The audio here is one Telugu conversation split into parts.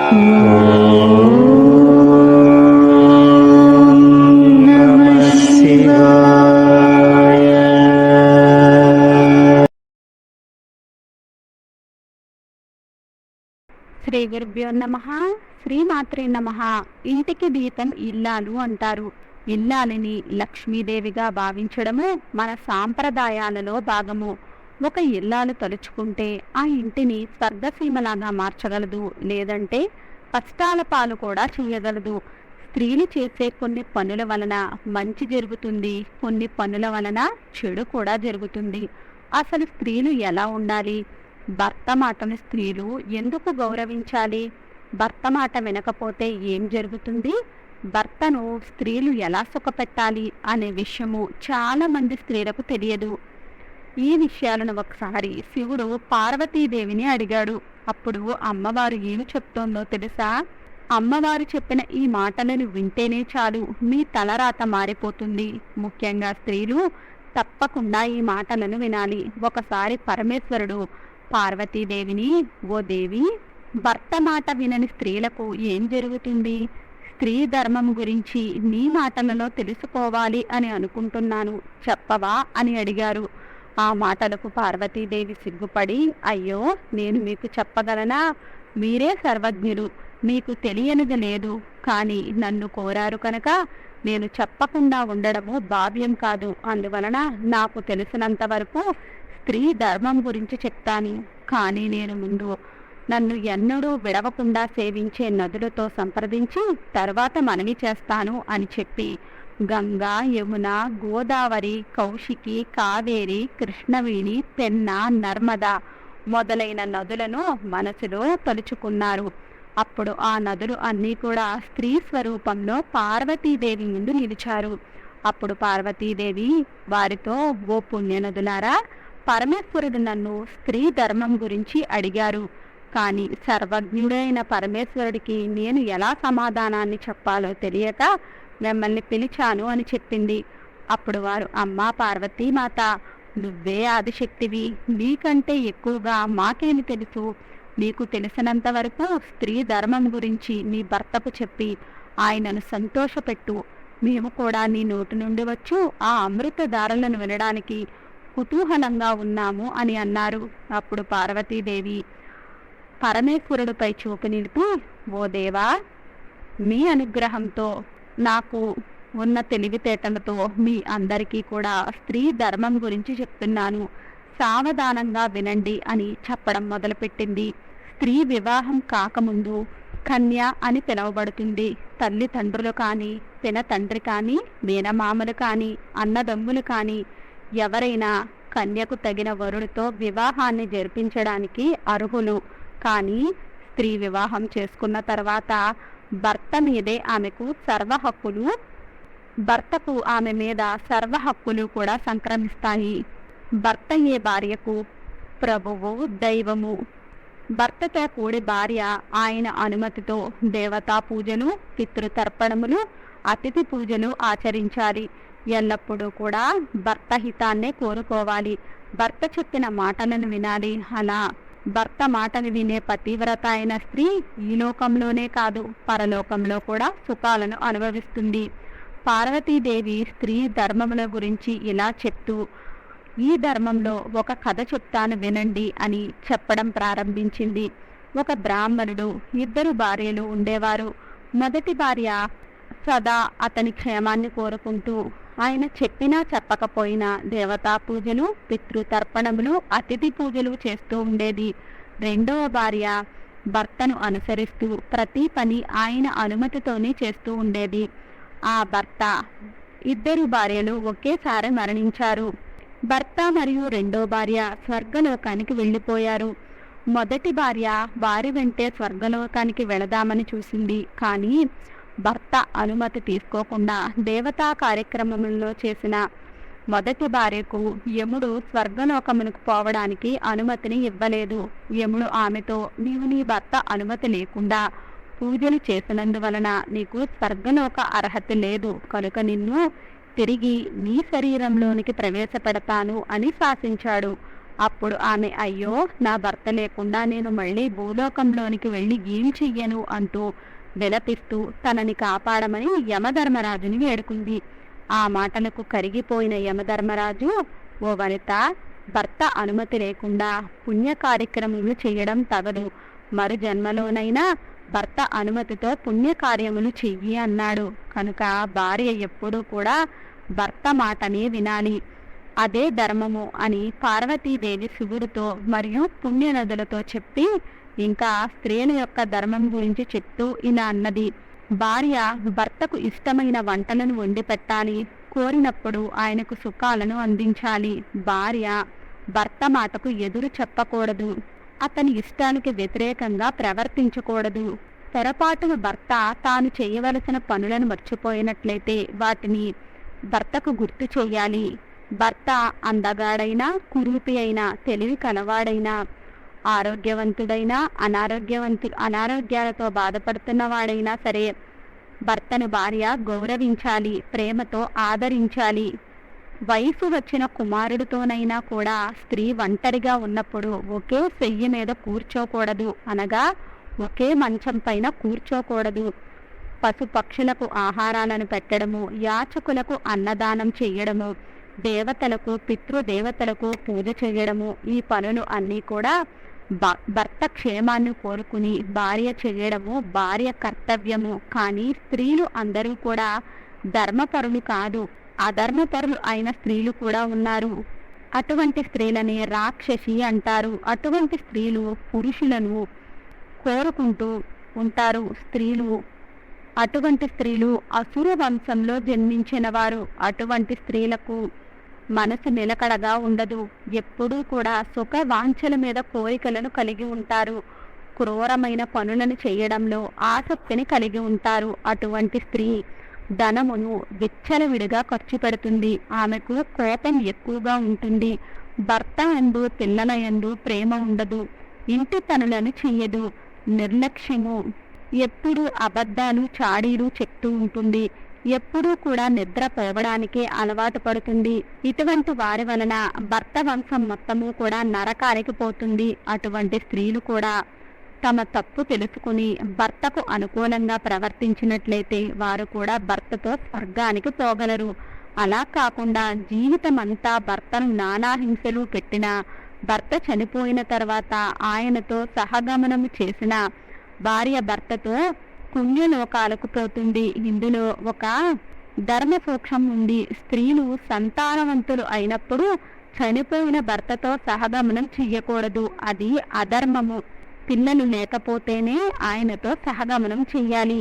శ్రీ గురుభ్యో నమః. శ్రీమాత్రే నమః. ఇంటికి దీపం ఇల్లాలు అంటారు. ఇల్లాలిని లక్ష్మీదేవిగా భావించడము మన సాంప్రదాయాలలో భాగము. ఒక ఇల్లాలు తలుచుకుంటే ఆ ఇంటిని స్వర్గసీమలాగా మార్చగలదు, లేదంటే కష్టాల పాలు కూడా చేయగలదు. స్త్రీలు చేసే కొన్ని పనుల వలన మంచి జరుగుతుంది, కొన్ని పనుల వలన చెడు కూడా జరుగుతుంది. అసలు స్త్రీలు ఎలా ఉండాలి? భర్త మాటను స్త్రీలు ఎందుకు గౌరవించాలి? భర్త మాట వినకపోతే ఏం జరుగుతుంది? భర్తను స్త్రీలు ఎలా సుఖపెట్టాలి అనే విషయము చాలా మంది స్త్రీలకు తెలియదు. ఈ విషయాలను ఒకసారి శివుడు పార్వతీదేవిని అడిగాడు. అప్పుడు అమ్మవారు ఏమి చెప్తోందో తెలుసా? అమ్మవారు చెప్పిన ఈ మాటలను వింటేనే చాలు మీ తలరాత మారిపోతుంది. ముఖ్యంగా స్త్రీలు తప్పకుండా ఈ మాటలను వినాలి. ఒకసారి పరమేశ్వరుడు పార్వతీదేవిని, ఓ దేవి, భర్త మాట వినని స్త్రీలకు ఏం జరుగుతుంది? స్త్రీ ధర్మం గురించి నీ మాటలలో తెలుసుకోవాలి అని అనుకుంటున్నాను, చెప్పవా అని అడిగారు. ఆ మాటలకు పార్వతీదేవి సిగ్గుపడి, అయ్యో, నేను మీకు చెప్పగలనా? మీరే సర్వజ్ఞులు, మీకు తెలియనిది లేదు. కానీ నన్ను కోరారు కనుక నేను చెప్పకుండా ఉండడము భావ్యం కాదు. అందువలన నాకు తెలిసినంత వరకు స్త్రీ ధర్మం గురించి చెప్తాను. కానీ నేను ముందు నన్ను ఎన్నడూ విడవకుండా సేవించే నదులతో సంప్రదించి తర్వాత మనవి చేస్తాను అని చెప్పి గంగా, యమున, గోదావరి, కౌశికి, కావేరి, కృష్ణవేణి, పెన్న, నర్మద మొదలైన నదులను మనసులో తలుచుకున్నారు. అప్పుడు ఆ నదులు అన్నీ కూడా స్త్రీ స్వరూపంలో పార్వతీదేవి ముందు నిలిచారు. అప్పుడు పార్వతీదేవి వారితో, ఓ పుణ్యనదులారా, పరమేశ్వరుడు నన్ను స్త్రీ ధర్మం గురించి అడిగారు. కానీ సర్వజ్ఞుడైన పరమేశ్వరుడికి నేను ఎలా సమాధానాన్ని చెప్పాలో తెలియక మిమ్మల్ని పిలిచాను అని చెప్పింది. అప్పుడు వారు, అమ్మా పార్వతీమాత, నువ్వే ఆదిశక్తివి, నీకంటే ఎక్కువగా మాకేమి తెలుసు? నీకు తెలిసినంత వరకు స్త్రీ ధర్మం గురించి నీ భర్తకు చెప్పి ఆయనను సంతోషపెట్టు. మేము కూడా నీ నోటి నుండి వచ్చు ఆ అమృత ధారలను వినడానికి కుతూహలంగా ఉన్నాము అని అన్నారు. అప్పుడు పార్వతీదేవి పరమేశ్వరుడిపై చూపు నిలిపి, ఓ దేవా, మీ అనుగ్రహంతో నాకు ఉన్న తెలివితేటలతో మీ అందరికీ కూడా స్త్రీ ధర్మం గురించి చెప్తున్నాను, సావధానంగా వినండి అని చెప్పడం మొదలుపెట్టింది. స్త్రీ వివాహం కాకముందు కన్య అని పిలువబడుతుంది. తల్లిదండ్రులు కానీ, పినతండ్రి కానీ, మేనమామలు కానీ, అన్నదమ్ములు కానీ ఎవరైనా కన్యకు తగిన వరుడితో వివాహాన్ని జరిపించడానికి అర్హులు. కానీ స్త్రీ వివాహం చేసుకున్న తర్వాత భర్త మీదే ఆమెకు సర్వ హక్కులు, భర్తకు ఆమె మీద సర్వ హక్కులు కూడా సంక్రమిస్తాయి. భర్త ఏ భార్యకు ప్రభువు, దైవము. భర్తతో కూడి భార్య ఆయన అనుమతితో దేవతా పూజలు, పితృతర్పణములు, అతిథి పూజలు ఆచరించాలి. ఎల్లప్పుడూ కూడా భర్త హితాన్నే కోరుకోవాలి. భర్త చెప్పిన మాటలను వినాలి. అలా భర్త మాటను వినే పతివ్రత అయిన స్త్రీ ఈ లోకంలోనే కాదు, పరలోకంలో కూడా సుఖాలను అనుభవిస్తుంది. పార్వతీదేవి స్త్రీ ధర్మముల గురించి ఇలా చెప్తూ, ఈ ధర్మంలో ఒక కథ చెప్తాను వినండి అని చెప్పడం ప్రారంభించింది. ఒక బ్రాహ్మణుడు, 2 భార్యలు ఉండేవారు. మొదటి భార్య సదా అతని క్షేమాన్ని కోరుకుంటూ ఆయన చెప్పినా చెప్పకపోయినా దేవతా పూజలు, పితృతర్పణములు, అతిథి పూజలు చేస్తూ ఉండేది. రెండవ భార్య భర్తను అనుసరిస్తూ ప్రతి పని ఆయన అనుమతితోనే చేస్తూ ఉండేది. ఆ భర్త 2 భార్యలు ఒకేసారి మరణించారు. భర్త మరియు రెండో భార్య స్వర్గలోకానికి వెళ్ళిపోయారు. మొదటి భార్య వారి వెంటే స్వర్గలోకానికి వెళదామని చూసింది. కానీ భర్త అనుమతి తీసుకోకుండా దేవతా కార్యక్రమంలో చేసిన మొదటి భార్యకు యముడు స్వర్గలోకమునకు పోవడానికి అనుమతిని ఇవ్వలేదు. యముడు ఆమెతో, నీవు నీ భర్త అనుమతి లేకుండా పూజలు చేసినందువలన నీకు స్వర్గలోక అర్హత లేదు, కనుక నిన్ను తిరిగి నీ శరీరంలోనికి ప్రవేశపెడతాను అని శాసించాడు. అప్పుడు ఆమె, అయ్యో, నా భర్త లేకుండా నేను మళ్ళీ భూలోకంలోనికి వెళ్ళి ఏం చెయ్యను అంటూ విలపిస్తూ తనని కాపాడమని యమధర్మరాజుని వేడుకుంది. ఆ మాటలకు కరిగిపోయిన యమధర్మరాజు, ఓ వనిత, భర్త అనుమతి లేకుండా పుణ్య కార్యక్రమములు చేయడం తగదు. మరు జన్మలోనైనా భర్త అనుమతితో పుణ్యకార్యములు చెయ్యి అన్నాడు. కనుక భార్య ఎప్పుడూ కూడా భర్త మాటనే వినాలి, అదే ధర్మము అని పార్వతీదేవి శివుడితో మరియు పుణ్యనదులతో చెప్పి ఇంకా స్త్రీల యొక్క ధర్మం గురించి చెప్తూ ఇలా అన్నది. భార్య భర్తకు ఇష్టమైన వంటలను వండి పెట్టాలి, కోరినప్పుడు ఆయనకు సుఖాలను అందించాలి. భార్య భర్త మాటకు ఎదురు చెప్పకూడదు, అతని ఇష్టానికి వ్యతిరేకంగా ప్రవర్తించకూడదు. పొరపాటున భర్త తాను చేయవలసిన పనులను మర్చిపోయినట్లయితే వాటిని భర్తకు గుర్తు చేయాలి. భర్త అందగాడైనా, కురూపి అయినా, తెలివి కలవాడైనా, ఆరోగ్యవంతుడైనా, అనారోగ్యాలతో బాధపడుతున్న వాడైనా సరే భర్తను భార్య గౌరవించాలి, ప్రేమతో ఆదరించాలి. వయసు వచ్చిన కుమారుడితోనైనా కూడా స్త్రీ ఒంటరిగా ఉన్నప్పుడు ఒకే చెయ్యి మీద కూర్చోకూడదు, అనగా ఒకే మంచం పైన కూర్చోకూడదు. పశుపక్షులకు ఆహారాలను పెట్టడము, యాచకులకు అన్నదానం చేయడము, దేవతలకు, పితృదేవతలకు పూజ చేయడము, ఈ పనులు అన్నీ కూడా భర్త క్షేమాన్ని కోరుకుని భార్య చేయడము భార్య కర్తవ్యము. కానీ స్త్రీలు అందరూ కూడా ధర్మపరులు కాదు, అధర్మపరులు అయిన స్త్రీలు కూడా ఉన్నారు. అటువంటి స్త్రీలని రాక్షసి అంటారు. అటువంటి స్త్రీలు పురుషులను కోరుకుంటూ ఉంటారు. అటువంటి స్త్రీలు అసుర వంశంలో జన్మించిన వారు. అటువంటి స్త్రీలకు మనసు నిలకడగా ఉండదు, ఎప్పుడూ కూడా సుఖ వాంఛల మీద కోరికలను కలిగి ఉంటారు. క్రూరమైన పనులను చేయడంలో ఆసక్తిని కలిగి ఉంటారు. అటువంటి స్త్రీ ధనమును విచ్చలవిడిగా ఖర్చు పెడుతుంది. ఆమెకు కోపం ఎక్కువగా ఉంటుంది. భర్త యందు, పిల్లల యందు ప్రేమ ఉండదు. ఇంటి పనులను చెయ్యదు. నిర్లక్ష్యము, ఎప్పుడు అబద్ధాలు, చాడీలు చెప్తూ ఉంటుంది. ఎప్పుడూ కూడా నిద్ర పోవడానికే అలవాటు పడుతుంది. ఇటువంటి వారి వలన భర్త వంశం మొత్తము కూడా నరకానికి పోతుంది. అటువంటి స్త్రీలు కూడా తమ తప్పు తెలుసుకుని భర్తకు అనుకూలంగా ప్రవర్తించినట్లయితే వారు కూడా భర్తతో స్వర్గానికి పోగలరు. అలా కాకుండా జీవితమంతా భర్తను నానా హింసలు పెట్టిన, భర్త చనిపోయిన తర్వాత ఆయనతో సహగమనము చేసిన భార్య భర్తతో పుణ్యలోకాలకు పోతుంది. ఇందులో ఒక ధర్మ సూక్ష్మం ఉంది. స్త్రీలు సంతానవంతులు అయినప్పుడు చనిపోయిన భర్తతో సహగమనం చెయ్యకూడదు, అది అధర్మము. పిల్లలు లేకపోతేనే ఆయనతో సహగమనం చెయ్యాలి.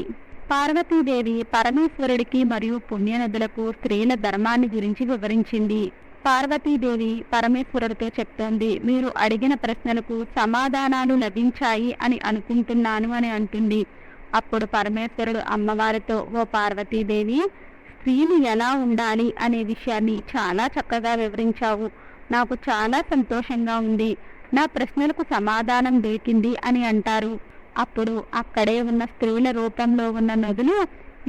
పార్వతీదేవి పరమేశ్వరుడికి మరియు పుణ్యనదులకు స్త్రీల ధర్మాన్ని గురించి వివరించింది. పార్వతీదేవి పరమేశ్వరుడితో చెప్తోంది, మీరు అడిగిన ప్రశ్నలకు సమాధానాలు లభించాయి అని అనుకుంటున్నాను అని అంటుంది. అప్పుడు పరమేశ్వరుడు అమ్మవారితో, ఓ పార్వతీదేవి, స్త్రీలు ఎలా ఉండాలి అనే విషయాన్ని చాలా చక్కగా వివరించావు. నాకు చాలా సంతోషంగా ఉంది. నా ప్రశ్నలకు సమాధానం దొరికింది అని అంటారు. అప్పుడు అక్కడే ఉన్న స్త్రీల రూపంలో ఉన్న నదులు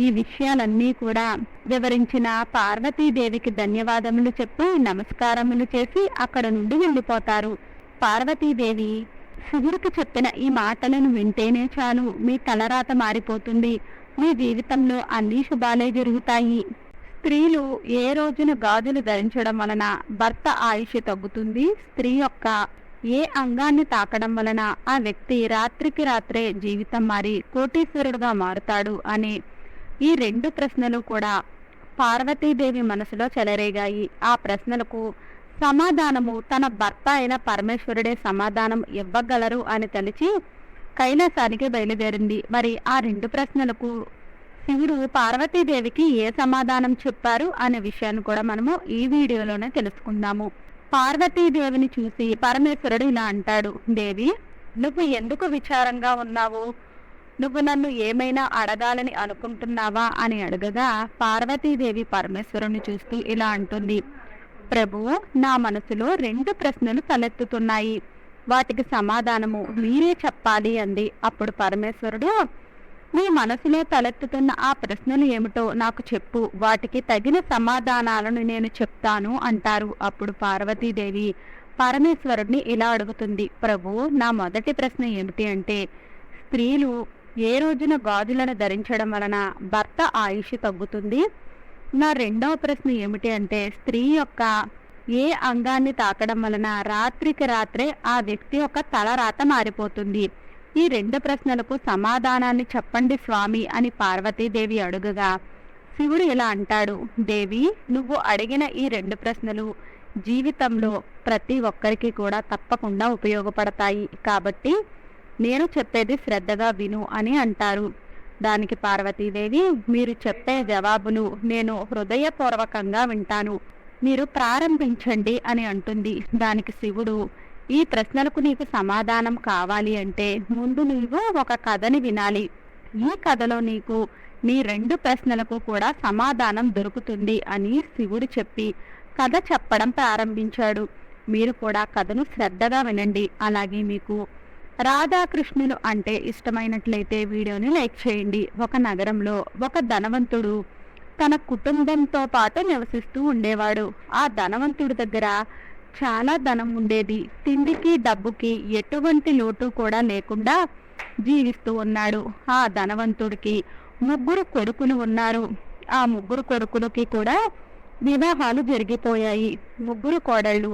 ఈ విషయాలన్నీ కూడా వివరించిన పార్వతీదేవికి ధన్యవాదములు చెప్పి నమస్కారములు చేసి అక్కడ నుండి వెళ్ళిపోతారు. పార్వతీదేవి శివుడికి చెప్పిన ఈ మాటలను వింటేనే చాలు, మీ తలరాత మారిపోతుంది, మీ జీవితంలో అన్ని శుభాలే జరుగుతాయి. స్త్రీలు ఏ రోజున గాజులు ధరించడం వలన భర్త ఆయుష్ తగ్గుతుంది, స్త్రీ యొక్క ఏ అంగాన్ని తాకడం వలన ఆ వ్యక్తి రాత్రికి రాత్రే జీవితం మారి కోటీశ్వరుడుగా మారుతాడు అనే ఈ రెండు ప్రశ్నలు కూడా పార్వతీదేవి మనసులో చెలరేగాయి. ఆ ప్రశ్నలకు సమాధానము తన భర్త అయిన పరమేశ్వరుడే సమాధానం ఇవ్వగలరు అని తలిచి కైలాసానికి బయలుదేరింది. మరి ఆ రెండు ప్రశ్నలకు శివుడు పార్వతీదేవికి ఏ సమాధానం చెప్పారు అనే విషయాన్ని కూడా మనము ఈ వీడియోలోనే తెలుసుకుందాము. పార్వతీదేవిని చూసి పరమేశ్వరుడు ఇలా అంటాడు, దేవి, నువ్వు ఎందుకు విచారంగా ఉన్నావు? నువ్వు నన్ను ఏమైనా అడగాలని అనుకుంటున్నావా అని అడగగా పార్వతీదేవి పరమేశ్వరుని చూస్తూ ఇలా అంటుంది, ప్రభు, నా మనసులో రెండు ప్రశ్నలు తలెత్తుతున్నాయి, వాటికి సమాధానము మీరే చెప్పాలి అంది. అప్పుడు పరమేశ్వరుడు, మీ మనసులో తలెత్తుతున్న ఆ ప్రశ్నలు ఏమిటో నాకు చెప్పు, వాటికి తగిన సమాధానాలను నేను చెప్తాను అంటారు. అప్పుడు పార్వతీదేవి పరమేశ్వరుడిని ఇలా అడుగుతుంది. ప్రభు, నా మొదటి ప్రశ్న ఏమిటి అంటే, స్త్రీలు ఏ రోజున గాజులను ధరించడం వలన భర్త ఆయుష్ తగ్గుతుంది? నా రెండవ ప్రశ్న ఏమిటి అంటే, స్త్రీ యొక్క ఏ అంగాన్ని తాకడం వలన రాత్రికి రాత్రే ఆ వ్యక్తి యొక్క తలరాత మారిపోతుంది? ఈ రెండు ప్రశ్నలకు సమాధానాన్ని చెప్పండి స్వామి అని పార్వతీదేవి అడుగగా శివుడు ఇలా అంటాడు, దేవి, నువ్వు అడిగిన ఈ రెండు ప్రశ్నలు జీవితంలో ప్రతి ఒక్కరికి కూడా తప్పకుండా ఉపయోగపడతాయి. కాబట్టి నేను చెప్పేది శ్రద్ధగా విను అని అంటారు. దానికి పార్వతీదేవి, మీరు చెప్పే జవాబును నేను హృదయపూర్వకంగా వింటాను, మీరు ప్రారంభించండి అని అంటుంది. దానికి శివుడు, ఈ ప్రశ్నలకు నీకు సమాధానం కావాలి అంటే ముందు నువ్వు ఒక కథని వినాలి. ఈ కథలో నీకు నీ రెండు ప్రశ్నలకు కూడా సమాధానం దొరుకుతుంది అని శివుడు చెప్పి కథ చెప్పడం ప్రారంభించాడు. మీరు కూడా కథను శ్రద్ధగా వినండి. అలాగే మీకు రాధాకృష్ణులు అంటే ఇష్టమైనట్లయితే వీడియోని లైక్ చేయండి. ఒక నగరంలో ఒక ధనవంతుడు తన కుటుంబంతో పాటు నివసిస్తూ ఉండేవాడు. ఆ ధనవంతుడి దగ్గర చాలా ధనం ఉండేది. తిండికి డబ్బుకి ఎటువంటి లోటు కూడా లేకుండా జీవిస్తూ ఉన్నాడు. ఆ ధనవంతుడికి 3 కొడుకులు ఉన్నారు. ఆ 3 కొడుకులకి కూడా వివాహాలు జరిగిపోయాయి. 3 కోడళ్ళు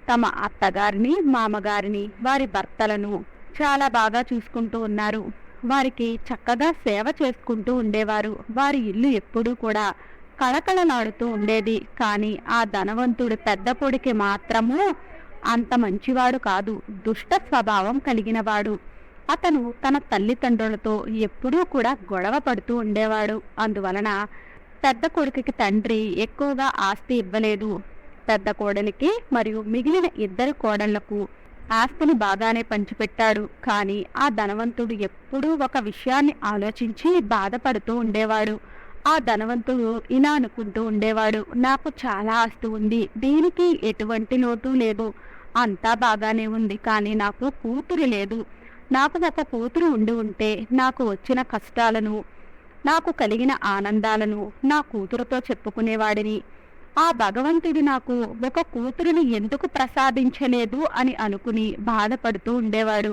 తమ అత్తగారిని, మామగారిని, వారి భర్తలను చాలా బాగా చూసుకుంటూ ఉన్నారు. వారికి చక్కగా సేవ చేసుకుంటూ ఉండేవారు. వారి ఇల్లు ఎప్పుడూ కూడా కళకళలాడుతూ ఉండేది. కానీ ఆ ధనవంతుడు పెద్ద కొడుకు మాత్రము అంత మంచివాడు కాదు, దుష్ట స్వభావం కలిగినవాడు. అతను తన తల్లిదండ్రులతో ఎప్పుడూ కూడా గొడవ పడుతూ ఉండేవాడు. అందువలన పెద్ద కొడుకుకి తండ్రి ఎక్కువగా ఆస్తి ఇవ్వలేదు. పెద్ద కోడలికి మరియు మిగిలిన 2 కోడళ్లకు ఆస్తిని బాగానే పంచిపెట్టాడు. కానీ ఆ ధనవంతుడు ఎప్పుడూ ఒక విషయాన్ని ఆలోచించి బాధపడుతూ ఉండేవాడు. ఆ ధనవంతుడు ఇలా అనుకుంటూ ఉండేవాడు, నాకు చాలా ఆస్తి ఉంది, దీనికి ఎటువంటి లోటు లేదు, అంతా బాగానే ఉంది. కానీ నాకు కూతురు లేదు. నాకు గత కూతురు ఉంటే నాకు వచ్చిన కష్టాలను, నాకు కలిగిన ఆనందాలను నా కూతురుతో చెప్పుకునేవాడిని. ఆ భగవంతుడు నాకు ఒక కూతురుని ఎందుకు ప్రసాదించలేదు అని అనుకుని బాధపడుతూ ఉండేవాడు.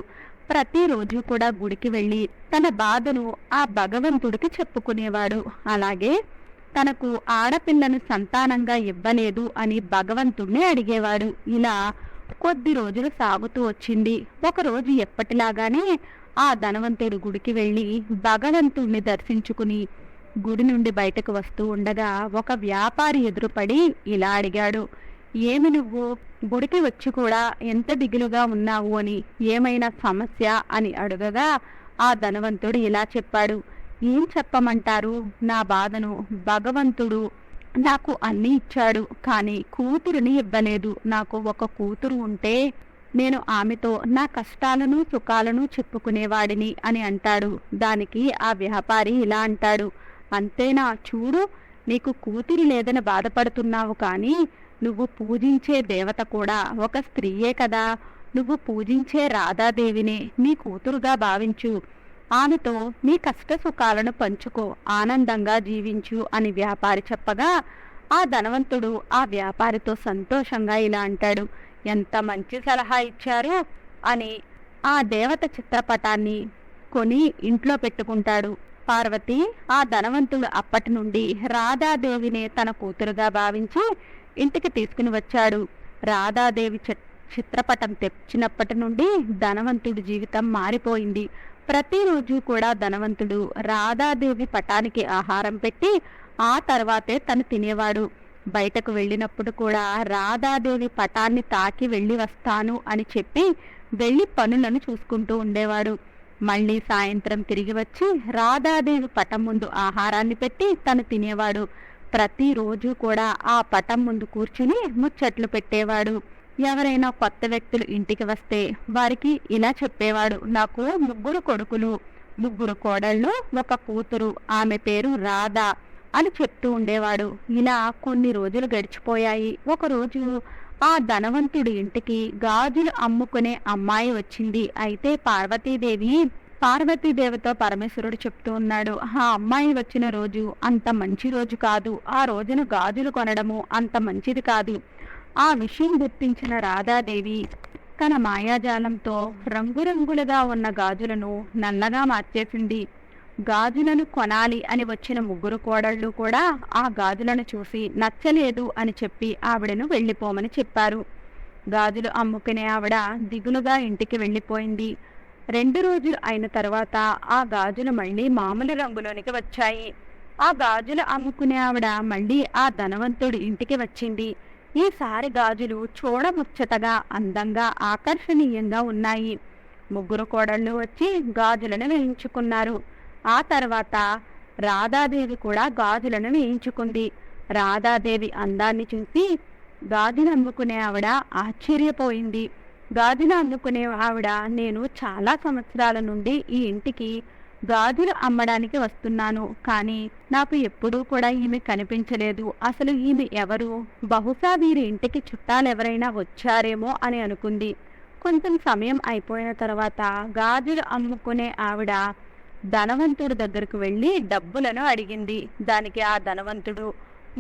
ప్రతిరోజు కూడా గుడికి వెళ్ళి తన బాధను ఆ భగవంతుడికి చెప్పుకునేవాడు. అలాగే తనకు ఆడపిల్లను సంతానంగా ఇవ్వలేదు అని భగవంతుడిని అడిగేవాడు. ఇలా కొద్ది రోజులు సాగుతూ వచ్చింది. ఒకరోజు ఎప్పటిలాగానే ఆ ధనవంతుడు గుడికి వెళ్ళి భగవంతుడిని దర్శించుకుని గుడి నుండి బయటకు వస్తూ ఉండగా ఒక వ్యాపారి ఎదురుపడి ఇలా అడిగాడు, ఏమి నువ్వు గుడికి వచ్చి కూడా ఎంత దిగులుగా ఉన్నావు అని, ఏమైనా సమస్య అని అడగగా ఆ ధనవంతుడు ఇలా చెప్పాడు, ఏం చెప్పమంటారు, నా బాధను భగవంతుడు నాకు అన్ని ఇచ్చాడు, కానీ కూతురుని ఇవ్వలేదు. నాకు ఒక కూతురు ఉంటే నేను ఆమెతో నా కష్టాలను సుఖాలను చెప్పుకునేవాడిని అని అంటాడు. దానికి ఆ వ్యాపారి ఇలా అంటాడు, అంతేనా, చూడు, నీకు కూతురు లేదని బాధపడుతున్నావు, కానీ నువ్వు పూజించే దేవత కూడా ఒక స్త్రీయే కదా. నువ్వు పూజించే రాధాదేవిని నీ కూతురుగా భావించు, ఆమెతో నీ కష్ట సుఖాలను పంచుకో, ఆనందంగా జీవించు అని వ్యాపారి చెప్పగా ఆ ధనవంతుడు ఆ వ్యాపారితో సంతోషంగా ఇలా అంటాడు, ఎంత మంచి సలహా ఇచ్చారు అని ఆ దేవత చిత్రపటాన్ని కొని ఇంట్లో పెట్టుకుంటాడు. పార్వతి ఆ ధనవంతుడు అప్పటి నుండి రాధాదేవినే తన కూతురుగా భావించి ఇంటికి తీసుకుని వచ్చాడు. రాధాదేవి చిత్రపటం తెచ్చినప్పటి నుండి ధనవంతుడి జీవితం మారిపోయింది. ప్రతిరోజు కూడా ధనవంతుడు రాధాదేవి పటానికి ఆహారం పెట్టి ఆ తర్వాతే తను తినేవాడు. బయటకు వెళ్ళినప్పుడు కూడా రాధాదేవి పటాన్ని తాకి వెళ్ళి వస్తాను అని చెప్పి వెళ్ళి పనులను చూసుకుంటూ ఉండేవాడు. మళ్ళీ సాయంత్రం తిరిగి వచ్చి రాధాదేవి పటం ముందు ఆహారాన్ని పెట్టి తను తినేవాడు. ప్రతిరోజు కూడా ఆ పటం ముందు కూర్చుని ముచ్చట్లు పెట్టేవాడు. ఎవరైనా కొత్త వ్యక్తులు ఇంటికి వస్తే వారికి ఇలా చెప్పేవాడు, నాకు 3 కొడుకులు, 3 కోడళ్ళు, ఒక కూతురు, ఆమె పేరు రాధా అని చెప్తూ ఉండేవాడు. ఇలా కొన్ని రోజులు గడిచిపోయాయి. ఒకరోజు ఆ ధనవంతుడి ఇంటికి గాజులు అమ్ముకునే అమ్మాయి వచ్చింది. అయితే పార్వతీదేవితో పరమేశ్వరుడు చెప్తూ ఉన్నాడు, ఆ అమ్మాయి వచ్చిన రోజు అంత మంచి రోజు కాదు, ఆ రోజున గాజులు కొనడము అంత మంచిది కాదు. ఆ విషయం గుర్తించిన రాధాదేవి తన మాయాజాలంతో రంగురంగులుగా ఉన్న గాజులను నల్లగా మార్చేసింది. గాజులను కొనాలి అని వచ్చిన ముగ్గురు కోడళ్ళు కూడా ఆ గాజులను చూసి నచ్చలేదు అని చెప్పి ఆవిడను వెళ్ళిపోమని చెప్పారు. గాజులు అమ్ముకునే ఆవిడ దిగులుగా ఇంటికి వెళ్ళిపోయింది. 2 రోజులు అయిన తర్వాత ఆ గాజులు మళ్ళీ మామూలు రంగులోనికి వచ్చాయి. ఆ గాజులు అమ్ముకునే ఆవిడ మళ్ళీ ఆ ధనవంతుడి ఇంటికి వచ్చింది. ఈసారి గాజులు చూడముచ్చటగా, అందంగా, ఆకర్షణీయంగా ఉన్నాయి. ముగ్గురు కోడళ్ళు వచ్చి గాజులను వేయించుకున్నారు. ఆ తర్వాత రాధాదేవి కూడా గాజులను వేయించుకుంది. రాధాదేవి అందాన్ని చూసి గాజులు అమ్ముకునే ఆవిడ ఆశ్చర్యపోయింది. గాజులు అమ్ముకునే ఆవిడ, నేను చాలా సంవత్సరాల నుండి ఈ ఇంటికి గాజులు అమ్మడానికి వస్తున్నాను, కానీ నాకు ఎప్పుడూ కూడా ఈమె కనిపించలేదు. అసలు ఈమె ఎవరు? బహుశా వీరి ఇంటికి చుట్టాలెవరైనా వచ్చారేమో అని అనుకుంది. కొంచెం సమయం అయిపోయిన తర్వాత గాజులు అమ్ముకునే ఆవిడ ధనవంతుడి దగ్గరకు వెళ్ళి డబ్బులను అడిగింది. దానికి ఆ ధనవంతుడు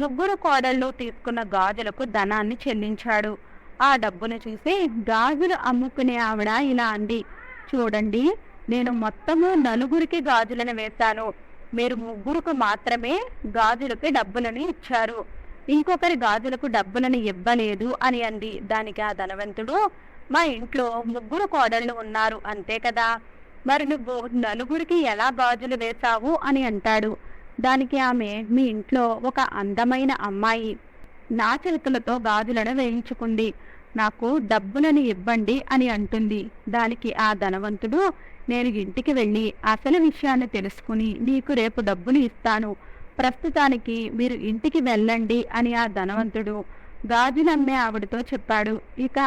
ముగ్గురు కోడళ్ళు తీసుకున్న గాజులకు ధనాన్ని చెల్లించాడు. ఆ డబ్బును చూసి గాజులు అమ్ముకునే ఆవిడ ఇలా అంది, చూడండి, నేను మొత్తము 4 గాజులను వేశాను. మీరు 3 మాత్రమే గాజులకి డబ్బులను ఇచ్చారు. ఇంకొకరి గాజులకు డబ్బులను ఇవ్వలేదు అని అంది. దానికి ఆ ధనవంతుడు, మా ఇంట్లో 3 కోడళ్ళు ఉన్నారు అంతే కదా, మరి నువ్వు 4 ఎలా గాజులు వేశావు అని అంటాడు. దానికి ఆమె, మీ ఇంట్లో ఒక అందమైన అమ్మాయి నా చేతులతో గాజులను వేయించుకుంది, నాకు డబ్బులను ఇవ్వండి అని అంటుంది. దానికి ఆ ధనవంతుడు, నేను ఇంటికి వెళ్ళి అసలు విషయాన్ని తెలుసుకుని నీకు రేపు డబ్బులు ఇస్తాను, ప్రస్తుతానికి మీరు ఇంటికి వెళ్ళండి అని ఆ ధనవంతుడు గాజులమ్మే ఆవిడతో చెప్పాడు. ఇక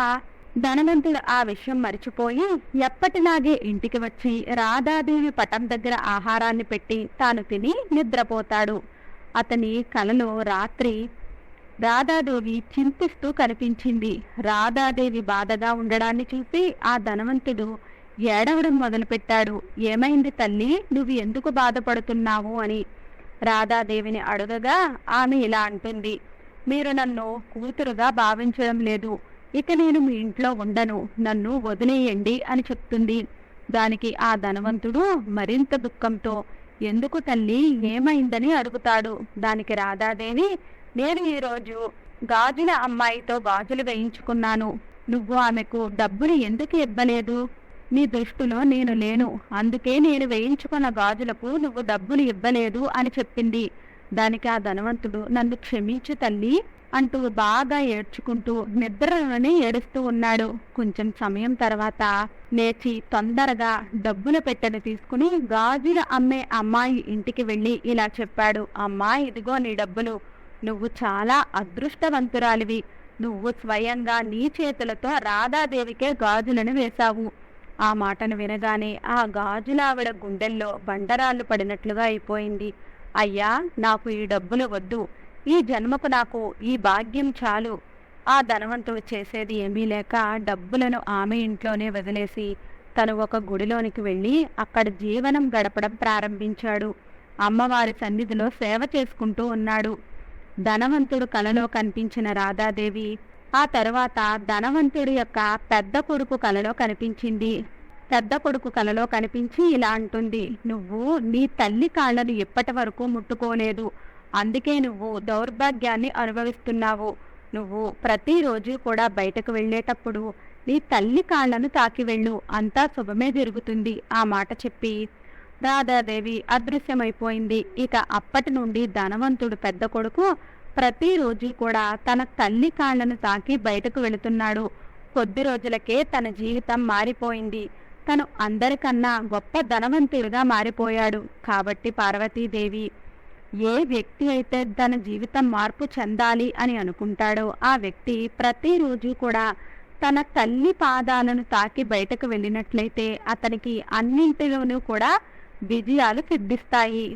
ధనవంతుడు ఆ విషయం మరిచిపోయి ఎప్పటిలాగే ఇంటికి వచ్చి రాధాదేవి పటం దగ్గర ఆహారాన్ని పెట్టి తాను తిని నిద్రపోతాడు. అతని కలలో రాత్రి రాధాదేవి చింతిస్తూ కనిపించింది. రాధాదేవి బాధగా ఉండడాన్ని చూసి ఆ ధనవంతుడు ఏడవడం మొదలుపెట్టాడు. ఏమైంది తల్లి, నువ్వు ఎందుకు బాధపడుతున్నావు అని రాధాదేవిని అడగగా ఆమె ఇలా అంటుంది, మీరు నన్ను కూతురుగా భావించడం లేదు, ఇక నేను మీ ఇంట్లో ఉండను, నన్ను వదిలేయండి అని చెప్తుంది. దానికి ఆ ధనవంతుడు మరింత దుఃఖంతో, ఎందుకు తల్లి, ఏమైందని అడుగుతాడు. దానికి రాధాదేవి, నేను ఈరోజు గాజుల అమ్మాయితో గాజులు వేయించుకున్నాను, నువ్వు ఆమెకు డబ్బులు ఎందుకు ఇవ్వలేదు? నీ దృష్టిలో నేను లేను, అందుకే నేను వేయించుకున్న గాజులకు నువ్వు డబ్బులు ఇవ్వలేదు అని చెప్పింది. దానికి ఆ ధనవంతుడు, నన్ను క్షమించు తల్లి అంటూ బాగా ఏడ్చుకుంటూ నిద్రలోనే ఏడుస్తూ ఉన్నాడు. కొంచెం సమయం తర్వాత లేచి తొందరగా డబ్బుల పెట్టెను తీసుకుని గాజుల అమ్మే అమ్మాయి ఇంటికి వెళ్ళి ఇలా చెప్పాడు, అమ్మా, ఇదిగో నీ డబ్బులు, నువ్వు చాలా అదృష్టవంతురాలివి, నువ్వు స్వయంగా నీ చేతులతో రాధాదేవికే గాజులను వేశావు. ఆ మాటను వినగానే ఆ గాజుల ఆవిడ గుండెల్లో బండరాళ్ళు పడినట్లుగా అయిపోయింది. అయ్యా, నాకు ఈ డబ్బులు వద్దు, ఈ జన్మకు నాకు ఈ భాగ్యం చాలు. ఆ ధనవంతుడు చేసేది ఏమీ లేక డబ్బులను ఆమె ఇంట్లోనే వదిలేసి తను ఒక గుడిలోనికి వెళ్ళి అక్కడ జీవనం గడపడం ప్రారంభించాడు. అమ్మవారి సన్నిధిలో సేవ చేసుకుంటూ ఉన్నాడు. ధనవంతుడు కలలో కనిపించిన రాధాదేవి ఆ తరువాత ధనవంతుడి యొక్క పెద్ద కొడుకు కలలో కనిపించింది. పెద్ద కొడుకు కలలో కనిపించి ఇలా అంటుంది, నువ్వు నీ తల్లి కాళ్లను ఇప్పటి వరకు ముట్టుకోలేదు, అందుకే నువ్వు దౌర్భాగ్యాన్ని అనుభవిస్తున్నావు. నువ్వు ప్రతిరోజు కూడా బయటకు వెళ్ళేటప్పుడు నీ తల్లి కాళ్లను తాకి వెళ్ళు, అంతా శుభమే జరుగుతుంది. ఆ మాట చెప్పి రాధాదేవి అదృశ్యమైపోయింది. ఇక అప్పటి నుండి ధనవంతుడు పెద్ద కొడుకు ప్రతిరోజు కూడా తన తల్లి కాళ్లను తాకి బయటకు వెళుతున్నాడు. కొద్ది రోజులకే తన జీవితం మారిపోయింది. తను అందరికన్నా గొప్ప ధనవంతుడిగా మారిపోయాడు. కాబట్టి పార్వతీదేవి ఏ వ్యక్తి అయితే తన జీవితం మార్పు చెందాలి అని అనుకుంటాడో ఆ వ్యక్తి ప్రతిరోజు కూడా తన తల్లి పాదాలను తాకి బయటకు వెళ్ళినట్లయితే అతనికి అన్నింటిలోనూ కూడా విజయాలు సిద్ధిస్తాయి.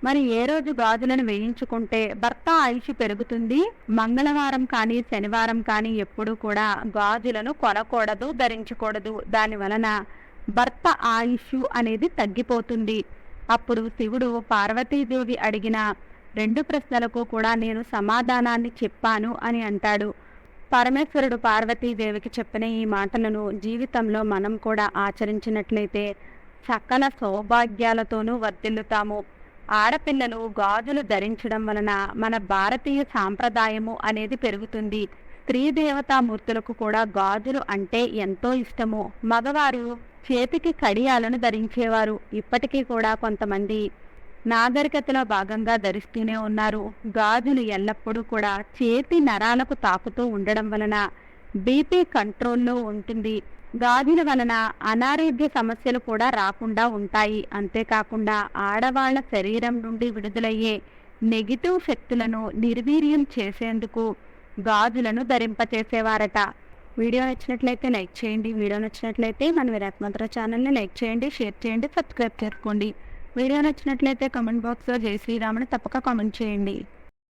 మరి ఏ రోజు గాజులను వేయించుకుంటే భర్త ఆయుష్ పెరుగుతుంది? మంగళవారం కానీ శనివారం కానీ ఎప్పుడు కూడా గాజులను కొనకూడదు, ధరించకూడదు. దాని వలన భర్త ఆయుష్ అనేది తగ్గిపోతుంది. అప్పుడు శివుడు పార్వతీదేవి అడిగిన 2 ప్రశ్నలకు కూడా నేను సమాధానాన్ని చెప్పాను అని అంటాడు. పరమేశ్వరుడు పార్వతీదేవికి చెప్పిన ఈ మాటలను జీవితంలో మనం కూడా ఆచరించినట్లయితే సకల సౌభాగ్యాలతోనూ వర్ధిల్లుతాము. ఆడపిల్లలు గాజులు ధరించడం వలన మన భారతీయ సాంప్రదాయము అనేది పెరుగుతుంది. స్త్రీ దేవతామూర్తులకు కూడా గాజులు అంటే ఎంతో ఇష్టము. మగవారు చేతికి కడియాలను ధరించేవారు. ఇప్పటికీ కూడా కొంతమంది నాగరికతలో భాగంగా ధరిస్తూనే ఉన్నారు. గాజులు ఎల్లప్పుడూ కూడా చేతి నరాలకు తాకుతూ ఉండడం వలన బీపీ కంట్రోల్లో ఉంటుంది. గాజుల వలన అనారోగ్య సమస్యలు కూడా రాకుండా ఉంటాయి. అంతేకాకుండా ఆడవాళ్ల శరీరం నుండి విడుదలయ్యే నెగిటివ్ శక్తులను నిర్వీర్యం చేసేందుకు గాజులను ధరింపచేసేవారట. వీడియో నచ్చినట్లయితే లైక్ చేయండి. వీడియో నచ్చినట్లయితే మన విరాట్ మంత్ర ఛానల్ని లైక్ చేయండి, షేర్ చేయండి, సబ్స్క్రైబ్ చేసుకోండి. వీడియో నచ్చినట్లయితే కామెంట్ బాక్స్లో జై శ్రీరామ్ అని తప్పక కామెంట్ చేయండి.